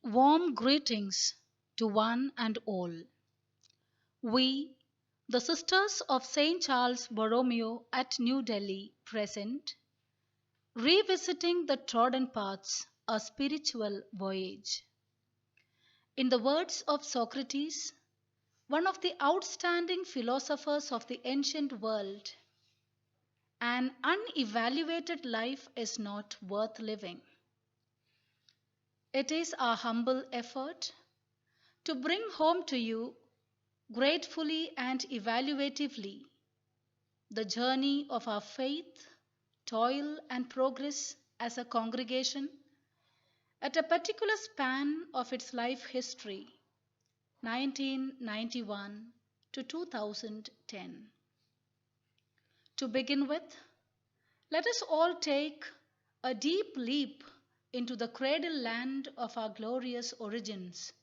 Warm greetings to one and all. We, the Sisters of St. Charles Borromeo at New Delhi, present, revisiting the trodden paths, a spiritual voyage. In the words of Socrates, one of the outstanding philosophers of the ancient world, an unevaluated life is not worth living. It is our humble effort to bring home to you gratefully and evaluatively the journey of our faith, toil, and progress as a congregation at a particular span of its life history, 1991 to 2010. To begin with, let us all take a deep leap into the cradle land of our glorious origins,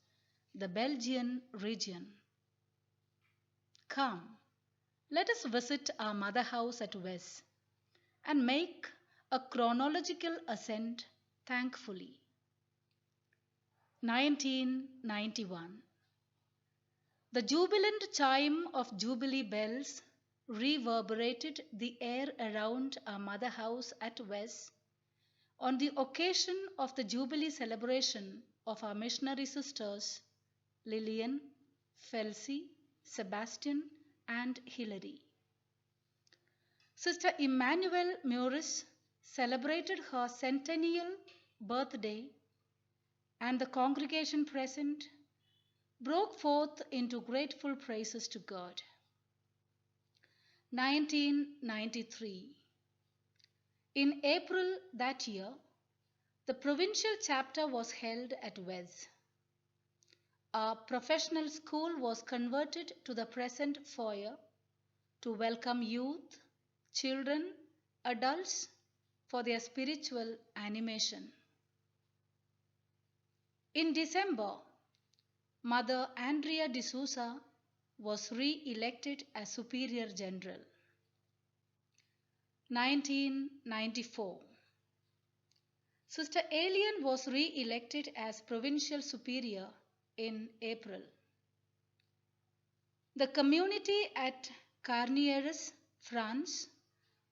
the Belgian region. Come, let us visit our mother house at Wes and make a chronological ascent thankfully. 1991. The jubilant chime of jubilee bells reverberated the air around our mother house at Wes on the occasion of the jubilee celebration of our missionary sisters Lillian, Felsie, Sebastian, and Hilary. Sister Emmanuel Meuris celebrated her centennial birthday, and the congregation present broke forth into grateful praises to God. 1993. In April that year, the provincial chapter was held at Wes. Our professional school was converted to the present foyer to welcome youth, children, adults for their spiritual animation. In December, Mother Andrea D'Souza was re-elected as Superior General. 1994. Sister Alien was re-elected as Provincial Superior in April. The community at Carnieres, France,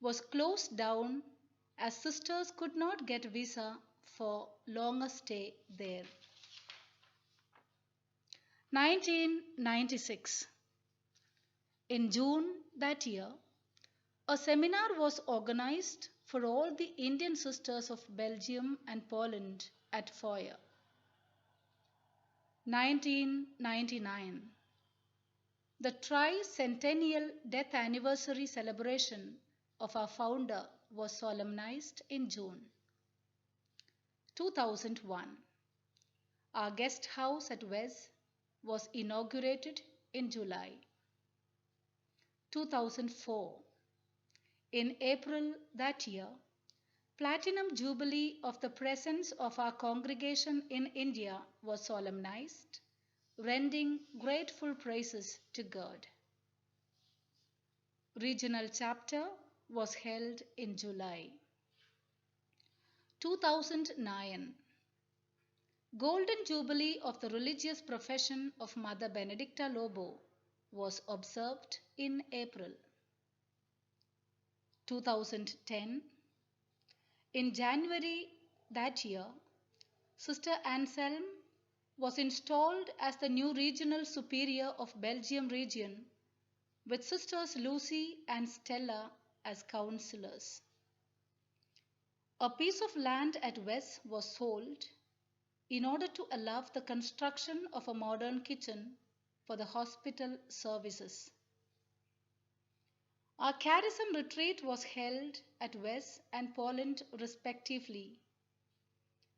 was closed down as sisters could not get visa for longer stay there. 1996. In June that year, a seminar was organized for all the Indian sisters of Belgium and Poland at Foyer. 1999. The tricentennial death anniversary celebration of our founder was solemnized in June. 2001. Our guest house at Wes was inaugurated in July. 2004. In April that year, Platinum Jubilee of the presence of our congregation in India was solemnized, rendering grateful praises to God. Regional chapter was held in July. 2009. Golden Jubilee of the religious profession of Mother Benedicta Lobo was observed in April. 2010. In January that year, Sister Anselm was installed as the new regional superior of Belgium region with Sisters Lucy and Stella as counselors. A piece of land at Wes was sold in order to allow the construction of a modern kitchen for the hospital services. Our charism retreat was held at Wes and Poland respectively.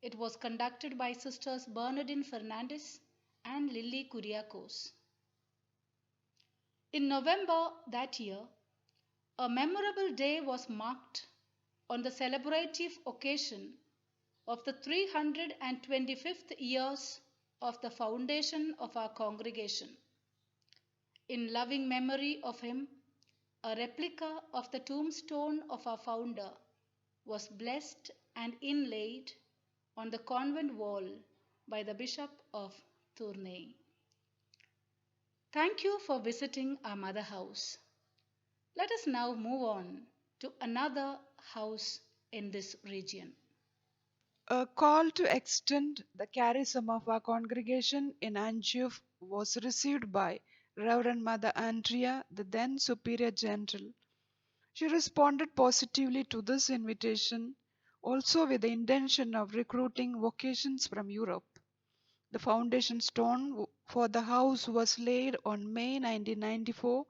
It was conducted by Sisters Bernardine Fernandez and Lily Kuriakos. In November that year, a memorable day was marked on the celebrative occasion of the 325th years of the foundation of our congregation. In loving memory of him, a replica of the tombstone of our founder was blessed and inlaid on the convent wall by the Bishop of Tournai. Thank you for visiting our mother house. Let us now move on to another house in this region. A call to extend the charism of our congregation in Antioch was received by Reverend Mother Andrea, the then Superior General. She responded positively to this invitation, also with the intention of recruiting vocations from Europe. The foundation stone for the house was laid on May 1994,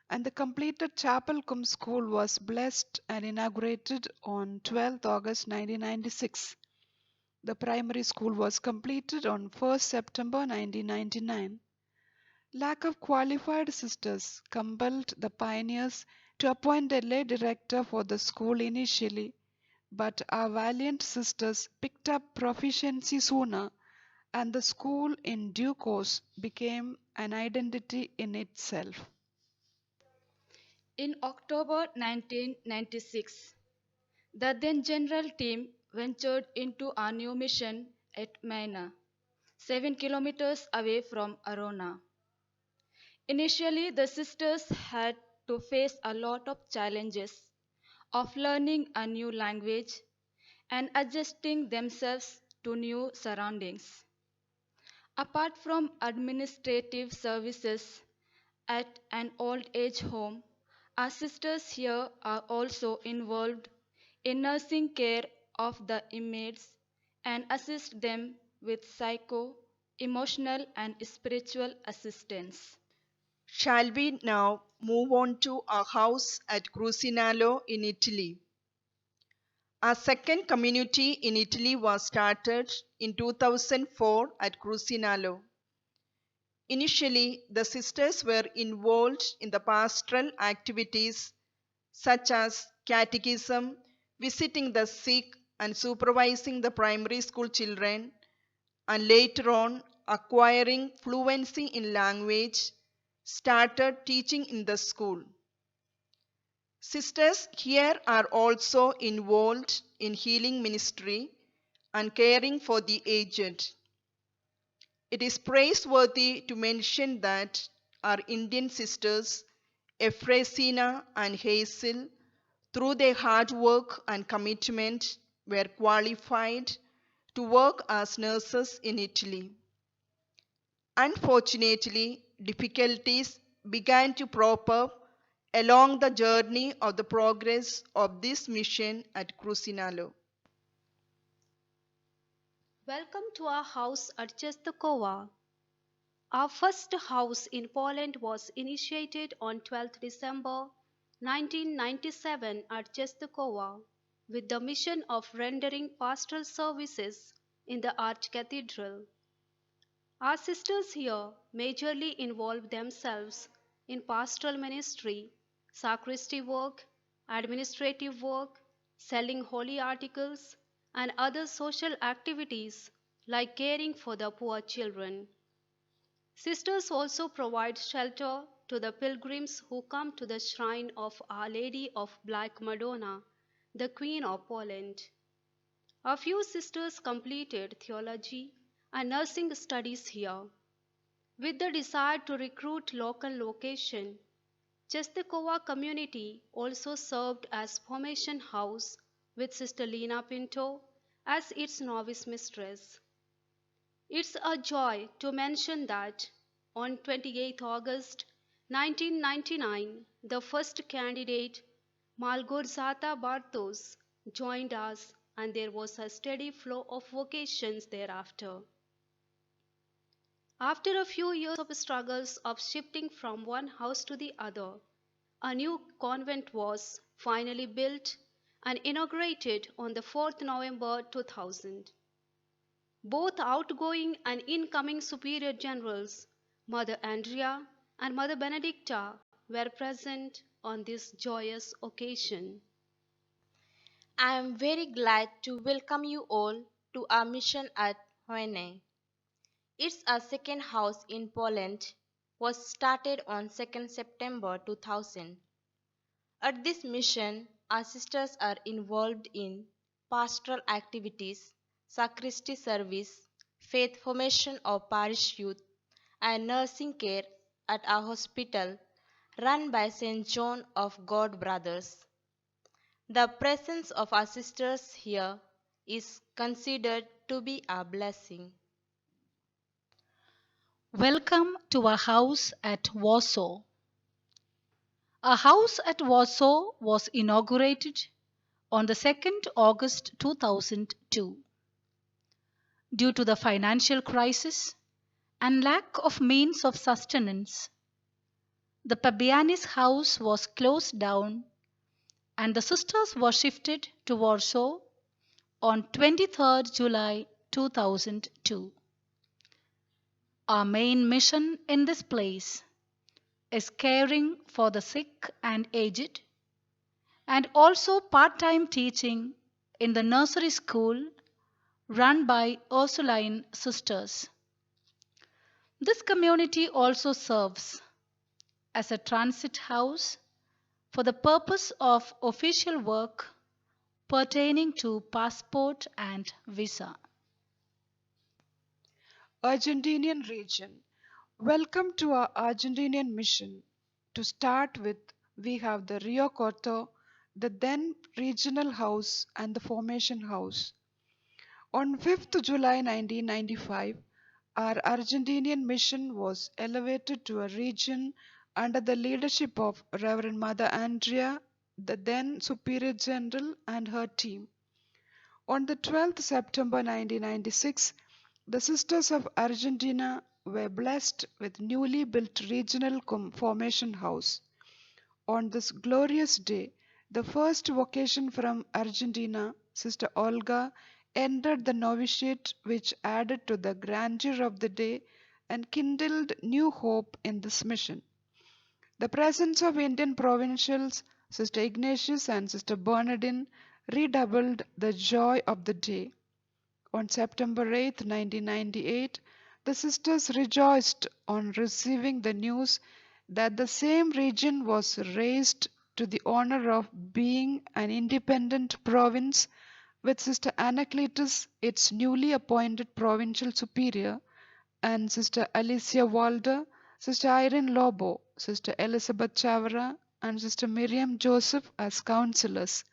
and the completed chapel cum school was blessed and inaugurated on 12th August 1996. The primary school was completed on 1st September 1999. Lack of qualified sisters compelled the pioneers to appoint a lay director for the school initially, but our valiant sisters picked up proficiency sooner, and the school in due course became an identity in itself. In October 1996, the then General Team ventured into a new mission at Maina, 7 kilometers away from Arona. Initially, the sisters had to face a lot of challenges of learning a new language and adjusting themselves to new surroundings. Apart from administrative services at an old age home, our sisters here are also involved in nursing care of the inmates and assist them with psycho, emotional, and spiritual assistance. Shall we now move on to our house at Crucinalo in Italy? Our second community in Italy was started in 2004 at Crucinalo. Initially, the sisters were involved in the pastoral activities such as catechism, visiting the sick, and supervising the primary school children, and later on, acquiring fluency in language, started teaching in the school. Sisters here are also involved in healing ministry and caring for the aged. It is praiseworthy to mention that our Indian sisters, Ephresina and Hazel, through their hard work and commitment, were qualified to work as nurses in Italy. Unfortunately, difficulties began to crop up along the journey of the progress of this mission at Crucinalo. Welcome to our house at Czestochowa. Our first house in Poland was initiated on 12th December 1997 at Czestochowa with the mission of rendering pastoral services in the Archcathedral. Our sisters here majorly involve themselves in pastoral ministry, sacristy work, administrative work, selling holy articles, and other social activities like caring for the poor children. Sisters also provide shelter to the pilgrims who come to the shrine of Our Lady of Black Madonna, the Queen of Poland. A few sisters completed theology and nursing studies here. With the desire to recruit local location, Czestochowa community also served as formation house with Sister Lena Pinto as its novice mistress. It's a joy to mention that on 28 August 1999, the first candidate, Malgorzata Bartos, joined us and there was a steady flow of vocations thereafter. After a few years of struggles of shifting from one house to the other, a new convent was finally built and inaugurated on the 4th November 2000. Both outgoing and incoming superior generals, Mother Andrea and Mother Benedicta, were present on this joyous occasion. I am very glad to welcome you all to our mission at Hoene. It's our second house in Poland, was started on 2nd September 2000. At this mission, our sisters are involved in pastoral activities, sacristy service, faith formation of parish youth, and nursing care at a hospital run by St. John of God Brothers. The presence of our sisters here is considered to be a blessing. Welcome to our house at Warsaw. Our house at Warsaw was inaugurated on the 2nd August 2002. Due to the financial crisis and lack of means of sustenance, the Pabiani's house was closed down and the sisters were shifted to Warsaw on 23rd July 2002. Our main mission in this place is caring for the sick and aged, and also part-time teaching in the nursery school run by Ursuline sisters. This community also serves as a transit house for the purpose of official work pertaining to passport and visa. Argentinian region. Welcome to our Argentinian mission. To start with, we have the Rio Corto, the then regional house, and the formation house. On 5th July 1995, our Argentinian mission was elevated to a region under the leadership of Reverend Mother Andrea, the then Superior General, and her team. On the 12th September 1996, the Sisters of Argentina were blessed with newly built regional formation house. On this glorious day, the first vocation from Argentina, Sister Olga, entered the novitiate, which added to the grandeur of the day and kindled new hope in this mission. The presence of Indian provincials, Sister Ignatius and Sister Bernardine, redoubled the joy of the day. On September 8, 1998, the sisters rejoiced on receiving the news that the same region was raised to the honor of being an independent province, with Sister Anacletus, its newly appointed provincial superior, and Sister Alicia Walder, Sister Irene Lobo, Sister Elizabeth Chavara, and Sister Miriam Joseph as counselors.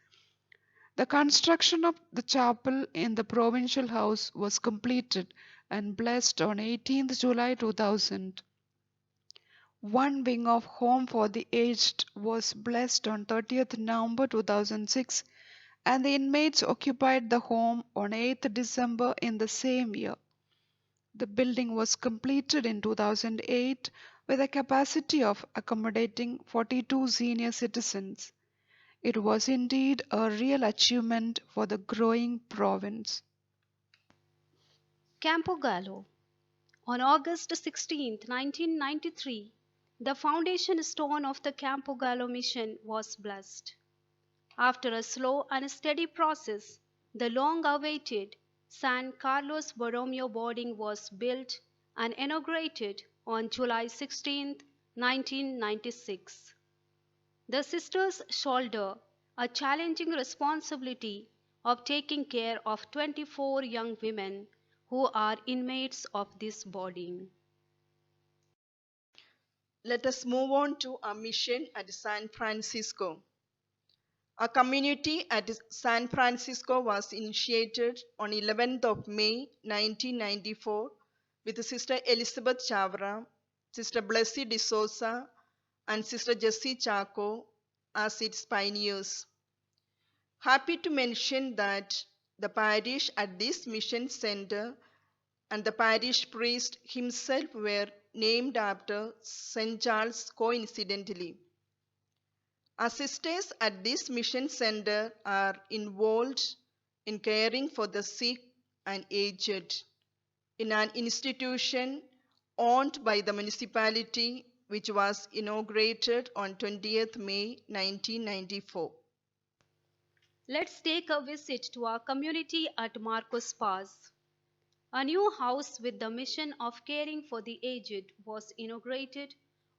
The construction of the chapel in the provincial house was completed and blessed on 18th July 2000. One wing of Home for the Aged was blessed on 30th November 2006, and the inmates occupied the home on 8th December in the same year. The building was completed in 2008 with a capacity of accommodating 42 senior citizens. It was indeed a real achievement for the growing province. Campo Gallo. On August 16, 1993, the foundation stone of the Campo Gallo mission was blessed. After a slow and steady process, the long-awaited San Carlos Borromeo boarding was built and inaugurated on July 16, 1996. The sisters shoulder a challenging responsibility of taking care of 24 young women who are inmates of this boarding. Let us move on to our mission at San Francisco. Our community at San Francisco was initiated on 11th of May 1994 with Sister Elizabeth Chavara, Sister Blessy de Souza, and Sister Jessie Chaco as its pioneers. Happy to mention that the parish at this mission center and the parish priest himself were named after St. Charles coincidentally. Our sisters at this mission center are involved in caring for the sick and aged in an institution owned by the municipality, which was inaugurated on 20th May 1994. Let's take a visit to our community at Marcos Paz. A new house with the mission of caring for the aged was inaugurated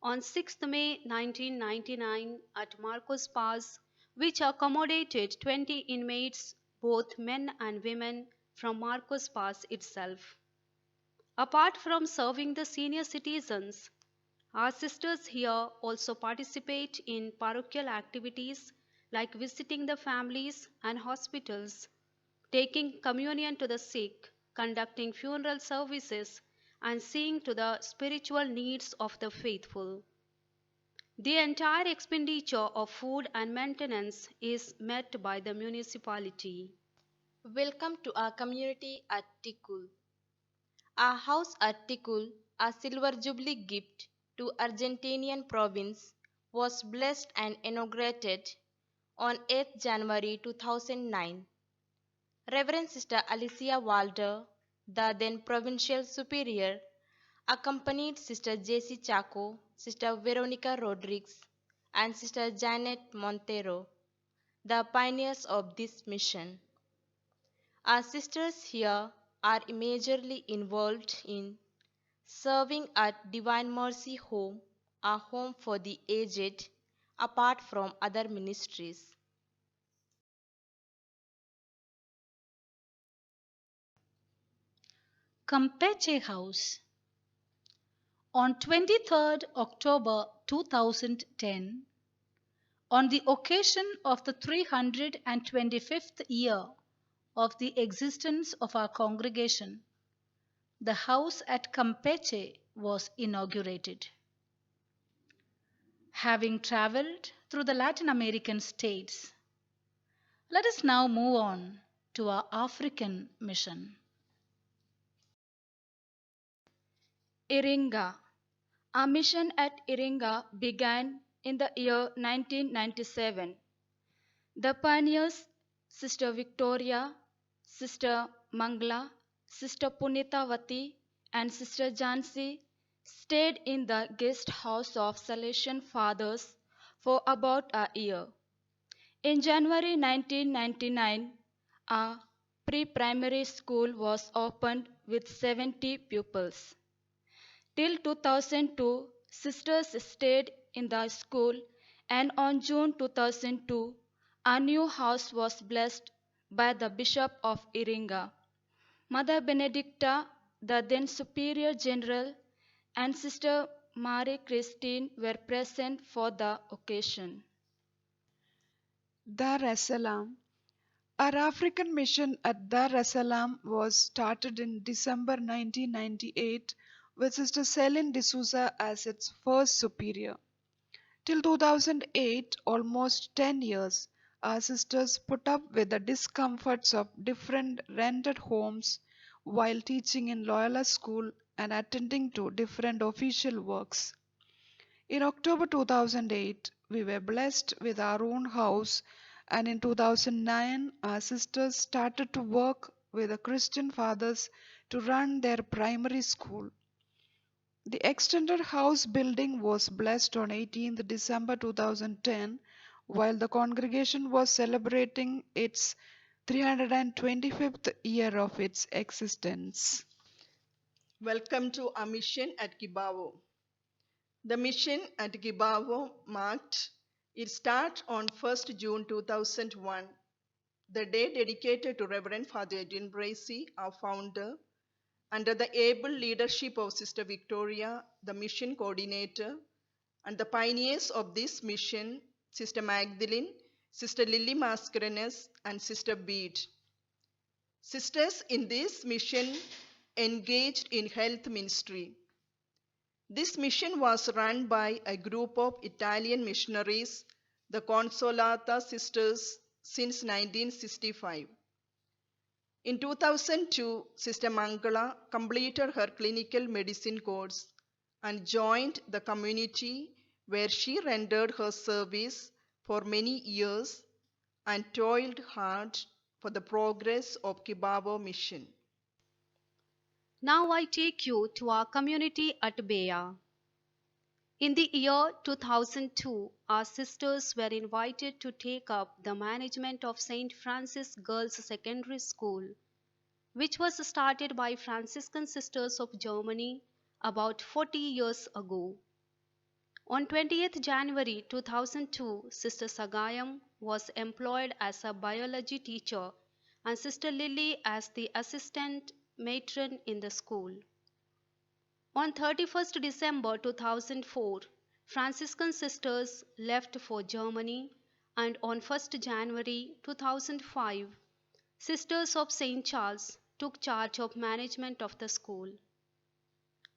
on 6th May 1999 at Marcos Paz, which accommodated 20 inmates, both men and women, from Marcos Paz itself. Apart from serving the senior citizens, our sisters here also participate in parochial activities like visiting the families and hospitals, taking communion to the sick, conducting funeral services, and seeing to the spiritual needs of the faithful. The entire expenditure of food and maintenance is met by the municipality. Welcome to our community at Tikul. Our house at Tikul, a silver jubilee gift to Argentinian province, was blessed and inaugurated on 8th January 2009. Reverend Sister Alicia Walder, the then provincial superior, accompanied Sister J.C. Chaco, Sister Veronica Rodriguez, and Sister Janet Montero, the pioneers of this mission. Our sisters here are majorly involved in serving at Divine Mercy Home, a home for the aged, apart from other ministries. Campeche House. On 23rd October 2010, on the occasion of the 325th year of the existence of our congregation, the house at Campeche was inaugurated. Having traveled through the Latin American states, let us now move on to our African mission. Iringa. Our mission at Iringa began in the year 1997. The pioneers, Sister Victoria, Sister Mangla, Sister Punitavati, and Sister Jansi, stayed in the guest house of Salesian Fathers for about a year. In January 1999, a pre-primary school was opened with 70 pupils. Till 2002, sisters stayed in the school, and on June 2002, a new house was blessed by the Bishop of Iringa. Mother Benedicta, the then Superior General, and Sister Marie Christine were present for the occasion. Dar es Salaam. Our African mission at Dar es Salaam was started in December 1998 with Sister Celine D'Souza as its first superior. Till 2008, almost 10 years, our sisters put up with the discomforts of different rented homes while teaching in Loyola School and attending to different official works. In October 2008, we were blessed with our own house, and in 2009, our sisters started to work with the Christian fathers to run their primary school. The extended house building was blessed on 18th December 2010 while the congregation was celebrating its 325th year of its existence. Welcome to our mission at Kibavo. The mission at Kibavo marked its start on 1st June 2001, the day dedicated to Reverend Father Edwin Bracy, our founder, under the able leadership of Sister Victoria, the mission coordinator, and the pioneers of this mission, Sister Magdalene, Sister Lily Mascarenes, and Sister Bede. Sisters in this mission engaged in health ministry. This mission was run by a group of Italian missionaries, the Consolata Sisters, since 1965. In 2002, Sister Mangala completed her clinical medicine course and joined the community where she rendered her service for many years and toiled hard for the progress of Kibavo mission. Now I take you to our community at Bea. In the year 2002, our sisters were invited to take up the management of St. Francis Girls Secondary School, which was started by Franciscan Sisters of Germany about 40 years ago. On 20th January 2002, Sister Sagayam was employed as a biology teacher and Sister Lily as the assistant matron in the school. On 31st December 2004, Franciscan sisters left for Germany, and on 1st January 2005, Sisters of St. Charles took charge of management of the school.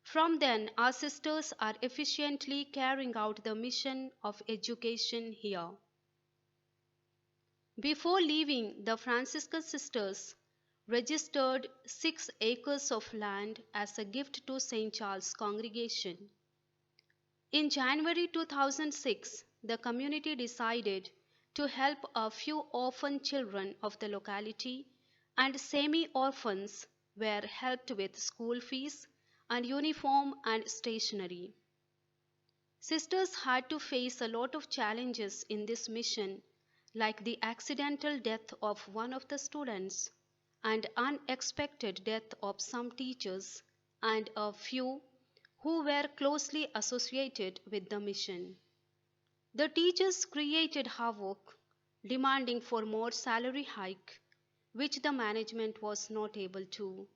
From then, our sisters are efficiently carrying out the mission of education here. Before leaving, the Franciscan sisters registered 6 acres of land as a gift to St. Charles congregation. In January 2006, the community decided to help a few orphan children of the locality, and semi-orphans were helped with school fees and uniform and stationery. Sisters had to face a lot of challenges in this mission, like the accidental death of one of the students and unexpected death of some teachers and a few who were closely associated with the mission. The teachers created havoc, demanding for more salary hike, which the management was not able to.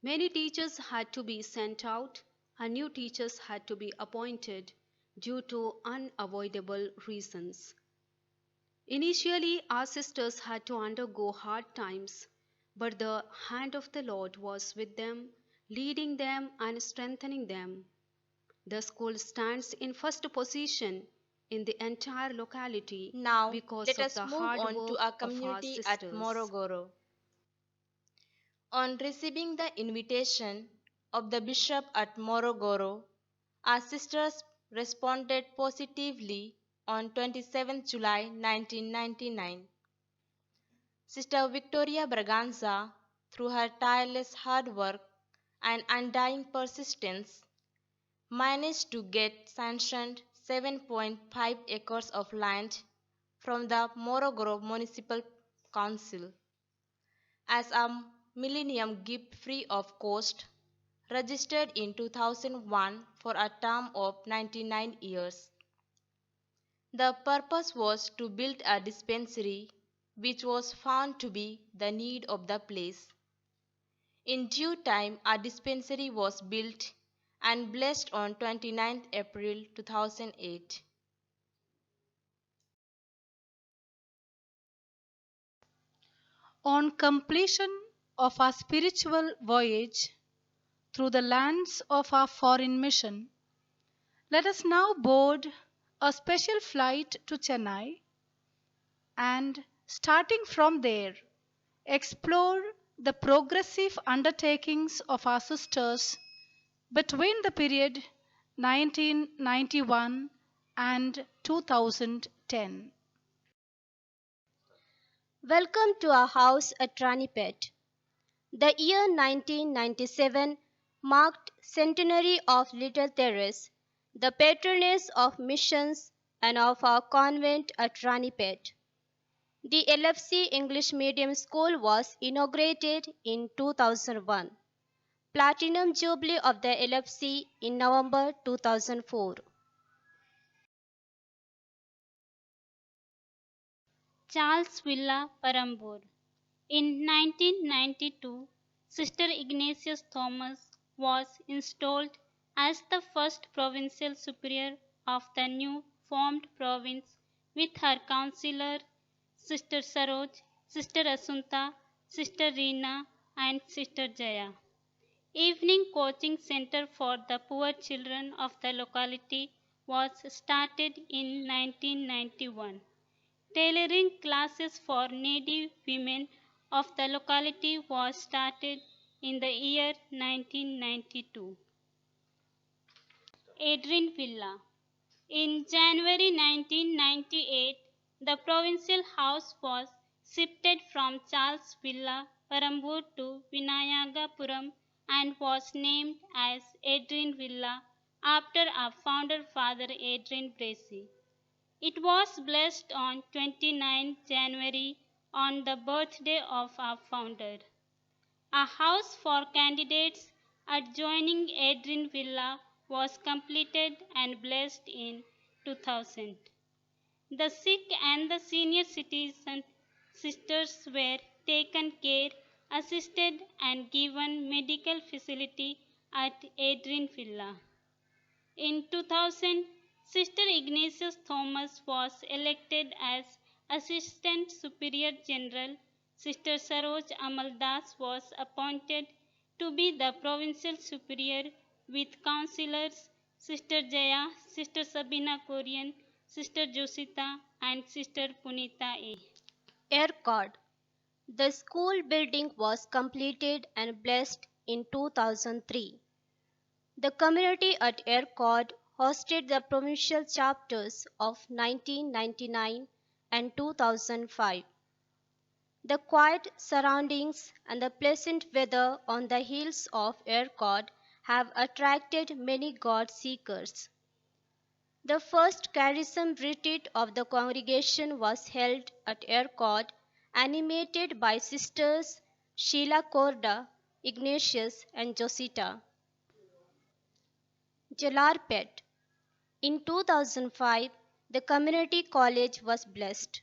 Many teachers had to be sent out and new teachers had to be appointed due to unavoidable reasons. Initially, our sisters had to undergo hard times, but the hand of the Lord was with them, leading them and strengthening them. The school stands in first position in the entire locality Now, because let of us the move hard on to work our of our community at sisters. Morogoro. On receiving the invitation of the bishop at Morogoro, our sisters responded positively on 27 July 1999. Sister Victoria Braganza, through her tireless hard work and undying persistence, managed to get sanctioned 7.5 acres of land from the Morogoro Municipal Council as a millennium gift free of cost, registered in 2001 for a term of 99 years. The purpose was to build a dispensary which was found to be the need of the place. In due time, a dispensary was built and blessed on 29 April 2008. On completion of our spiritual voyage through the lands of our foreign mission, let us now board a special flight to Chennai and, starting from there, explore the progressive undertakings of our sisters between the period 1991 and 2010. Welcome to our house at Ranipet. The year 1997 marked centenary of Little Therese, the patroness of missions and of our convent at Ranipet. The LFC English Medium School was inaugurated in 2001. Platinum Jubilee of the LFC in November 2004. Charles Villa, Perambur. In 1992, Sister Ignatius Thomas was installed as the first provincial superior of the new formed province with her councillor Sister Saroj, Sister Asunta, Sister Reena and Sister Jaya. Evening coaching center for the poor children of the locality was started in 1991. Tailoring classes for needy women of the locality was started in the year 1992. Adrian Villa. In January 1998, the provincial house was shifted from Charles Villa, Perambur to Vinayagapuram and was named as Adrian Villa after our founder Father Adrian Bracy. It was blessed on 29 January on the birthday of our founder. A house for candidates adjoining Adrian Villa was completed and blessed in 2000. The sick and the senior citizen sisters were taken care, assisted and given medical facility at Adrian Villa. In 2000, Sister Ignatius Thomas was elected as Assistant Superior General. Sister Saroj Amaldas was appointed to be the Provincial Superior with councillors Sister Jaya, Sister Sabina Korean, Sister Josita, and Sister Punita A. ERCOT. The school building was completed and blessed in 2003. The community at ERCOT hosted the provincial chapters of 1999 and 2005. The quiet surroundings and the pleasant weather on the hills of ERCOT have attracted many God seekers. The first charism retreat of the congregation was held at ERCOT, animated by sisters Sheila Korda, Ignatius, and Josita. Jalarpet. In 2005, the community college was blessed.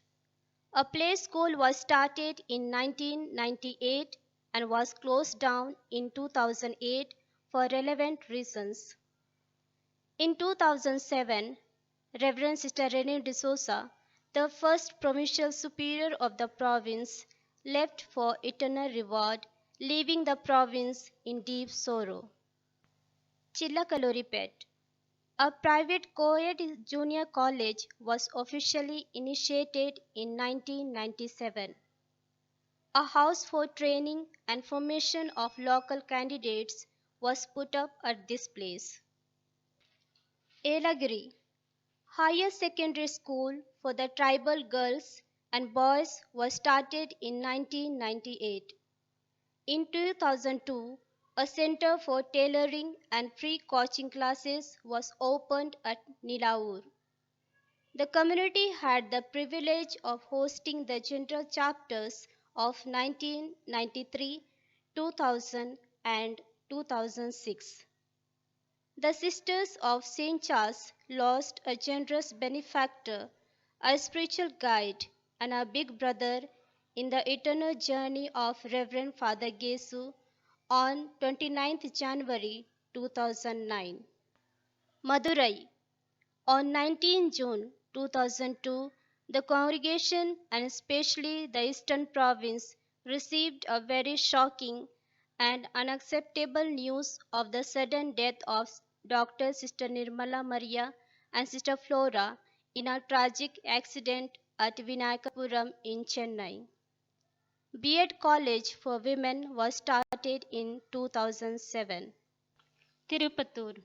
A play school was started in 1998 and was closed down in 2008 for relevant reasons. In 2007, Reverend Sister Renee D'Souza, the first provincial superior of the province, left for eternal reward, leaving the province in deep sorrow. Chillakaluripet. A private co-ed junior college was officially initiated in 1997. A house for training and formation of local candidates was put up at this place. Elagiri. Higher secondary school for the tribal girls and boys was started in 1998. In 2002, a center for tailoring and free coaching classes was opened at Nilaur. The community had the privilege of hosting the general chapters of 1993, 2000, and 2006. The Sisters of St.Charles lost a generous benefactor, a spiritual guide, and a big brother in the eternal journey of Reverend Father Gesu on 29th January 2009. Madurai. On 19 June 2002, the congregation and especially the Eastern Province received a very shocking and unacceptable news of the sudden death of Dr. Sister Nirmala Maria and Sister Flora in a tragic accident at Vinayakapuram in Chennai. B.Ed College for Women was started in 2007. Tirupatur.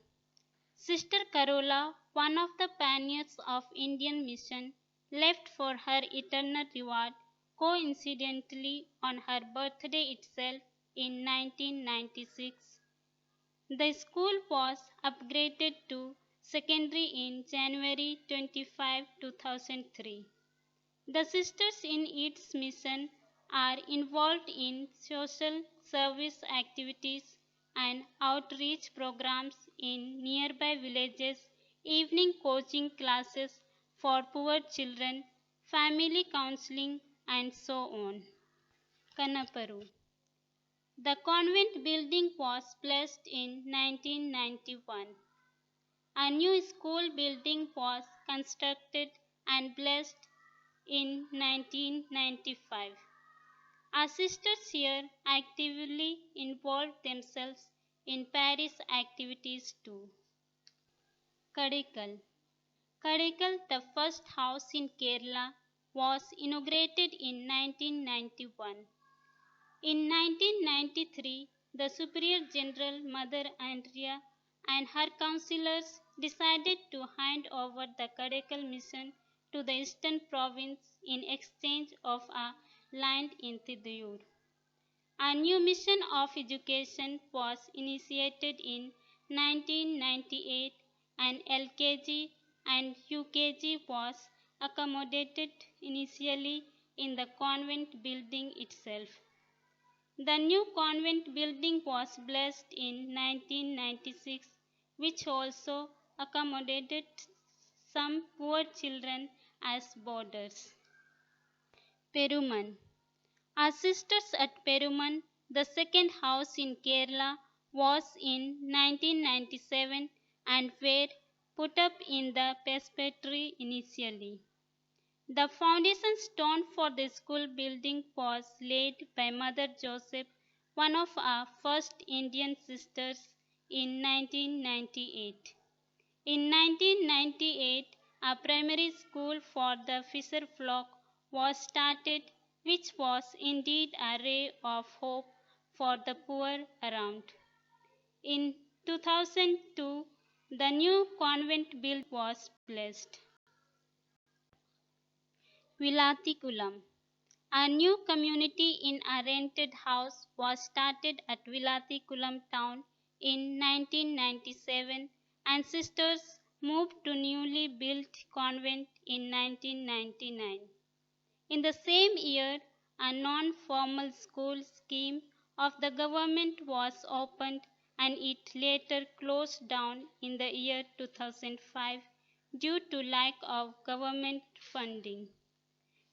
Sister Carola, one of the pioneers of Indian mission, left for her eternal reward coincidentally on her birthday itself in 1996. The school was upgraded to secondary in January 25, 2003. The sisters in its mission are involved in social service activities and outreach programs in nearby villages, evening coaching classes for poor children, family counseling, and so on. Kanaparu. The convent building was blessed in 1991. A new school building was constructed and blessed in 1995. Our sisters here actively involve themselves in parish activities too. Kadikal. Kadikal, the first house in Kerala, was inaugurated in 1991. In 1993, the Superior General Mother Andrea and her councillors decided to hand over the Kadekal mission to the Eastern Province in exchange of a land in Tiduyur. A new mission of education was initiated in 1998 and LKG and UKG was accommodated initially in the convent building itself. The new convent building was blessed in 1996, which also accommodated some poor children as boarders. Peruman. Our sisters at Peruman, the second house in Kerala, was in 1997 and were put up in the presbytery initially. The foundation stone for the school building was laid by Mother Joseph, one of our first Indian sisters, in 1998. In 1998, a primary school for the fisher flock was started, which was indeed a ray of hope for the poor around. In 2002, the new convent built was blessed. Villatikulam. A new community in a rented house was started at Villatikulam town in 1997 and sisters moved to newly built convent in 1999. In the same year, a non-formal school scheme of the government was opened and it later closed down in the year 2005 due to lack of government funding.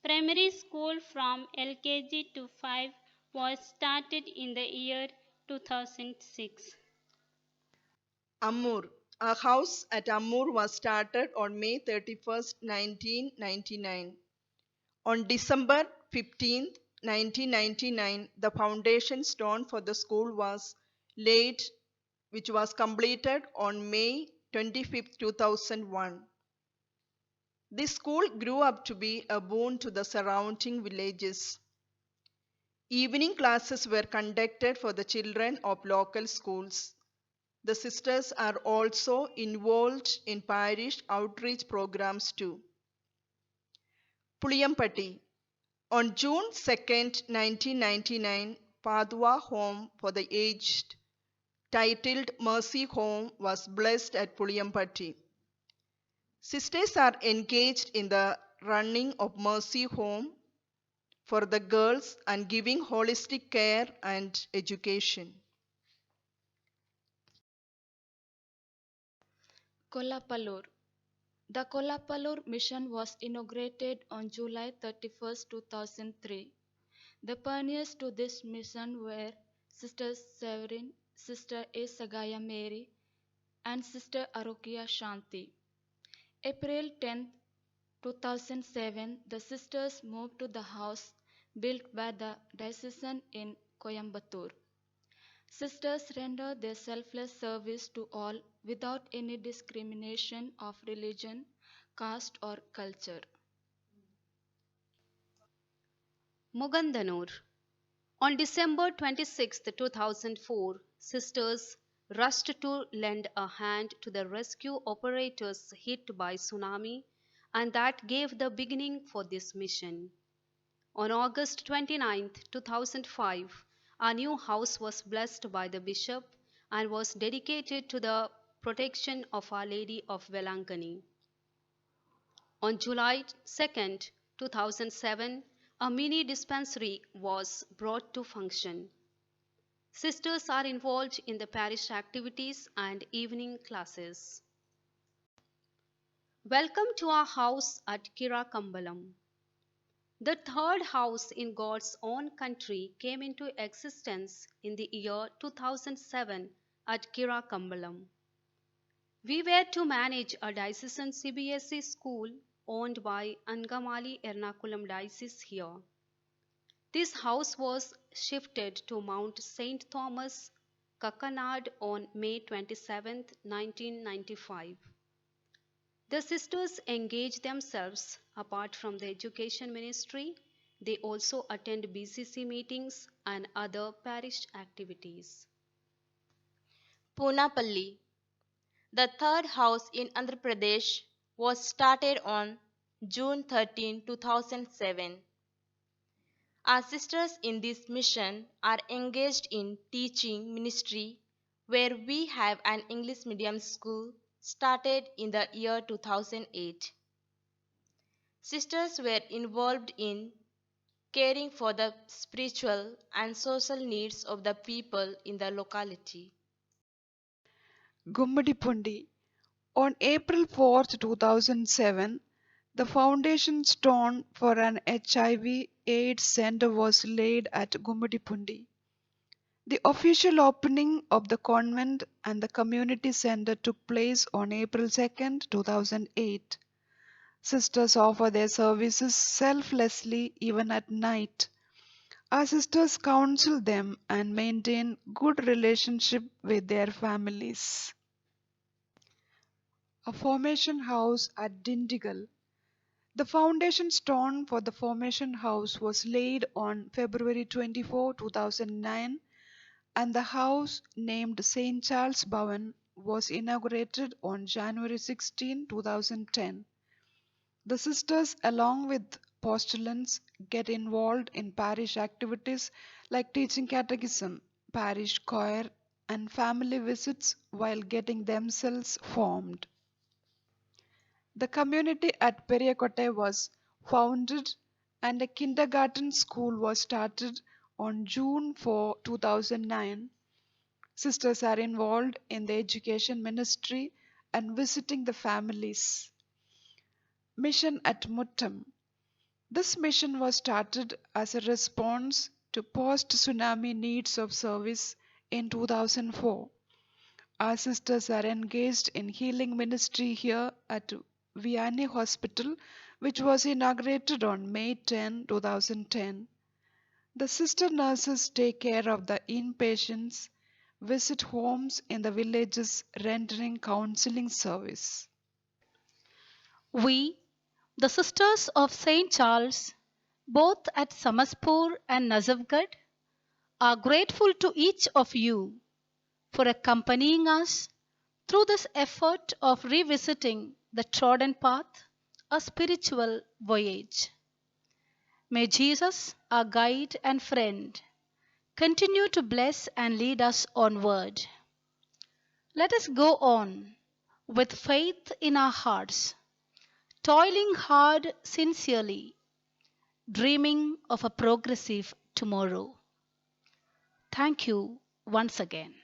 Primary school from LKG to 5 was started in the year 2006. Amoor. A house at Amoor was started on May 31st, 1999. On December 15th, 1999, the foundation stone for the school was laid, which was completed on May 25th, 2001. This school grew up to be a boon to the surrounding villages. Evening classes were conducted for the children of local schools. The sisters are also involved in parish outreach programs too. Puliyampatti. On June 2nd, 1999, Padua Home for the Aged, titled Mercy Home, was blessed at Puliyampatti. Sisters are engaged in the running of Mercy Home for the girls and giving holistic care and education. Kolapallur. The Kolapallur mission was inaugurated on July 31, 2003. The pioneers to this mission were Sister Severin, Sister A. Sagaya Mary, and Sister Arokia Shanti. April 10, 2007, the sisters moved to the house built by the diocesan in Coimbatore. Sisters render their selfless service to all without any discrimination of religion, caste, or culture. Mugandanur. On December 26, 2004, sisters rushed to lend a hand to the rescue operators hit by tsunami, and that gave the beginning for this mission. On August 29, 2005, a new house was blessed by the bishop and was dedicated to the protection of Our Lady of Velankani. On July 2, 2007, a mini dispensary was brought to function. Sisters are involved in the parish activities and evening classes. Welcome to our house at Kirakambalam. The third house in God's own country came into existence in the year 2007 at Kirakambalam. We were to manage a diocesan CBSE school owned by Angamali Ernakulam Diocese here. This house was shifted to Mount St. Thomas, Kakanad on May 27, 1995. The sisters engage themselves apart from the education ministry. They also attend BCC meetings and other parish activities. Punapalli. The third house in Andhra Pradesh was started on June 13, 2007. Our sisters in this mission are engaged in teaching ministry where we have an English medium school started in the year 2008. Sisters were involved in caring for the spiritual and social needs of the people in the locality. Gummadipundi. On April 4, 2007, the foundation stone for an HIV/AIDS center was laid at Gummadipundi. The official opening of the convent and the community center took place on April 2nd, 2008. Sisters offer their services selflessly even at night. Our sisters counsel them and maintain good relationship with their families. A formation house at Dindigul. The foundation stone for the formation house was laid on February 24, 2009, and the house, named St. Charles Bhavan, was inaugurated on January 16, 2010. The sisters, along with postulants, get involved in parish activities like teaching catechism, parish choir, and family visits while getting themselves formed. The community at Periyakotte was founded and a kindergarten school was started on June 4, 2009. Sisters are involved in the education ministry and visiting the families. Mission at Muttam. This mission was started as a response to post-tsunami needs of service in 2004. Our sisters are engaged in healing ministry here at Vianney Hospital, which was inaugurated on May 10, 2010. The sister nurses take care of the inpatients, visit homes in the villages, rendering counseling service. We, the Sisters of St. Charles, both at Samaspur and Nazafgarh, are grateful to each of you for accompanying us through this effort of revisiting the trodden path, a spiritual voyage. May Jesus, our guide and friend, continue to bless and lead us onward. Let us go on with faith in our hearts, toiling hard sincerely, dreaming of a progressive tomorrow. Thank you once again.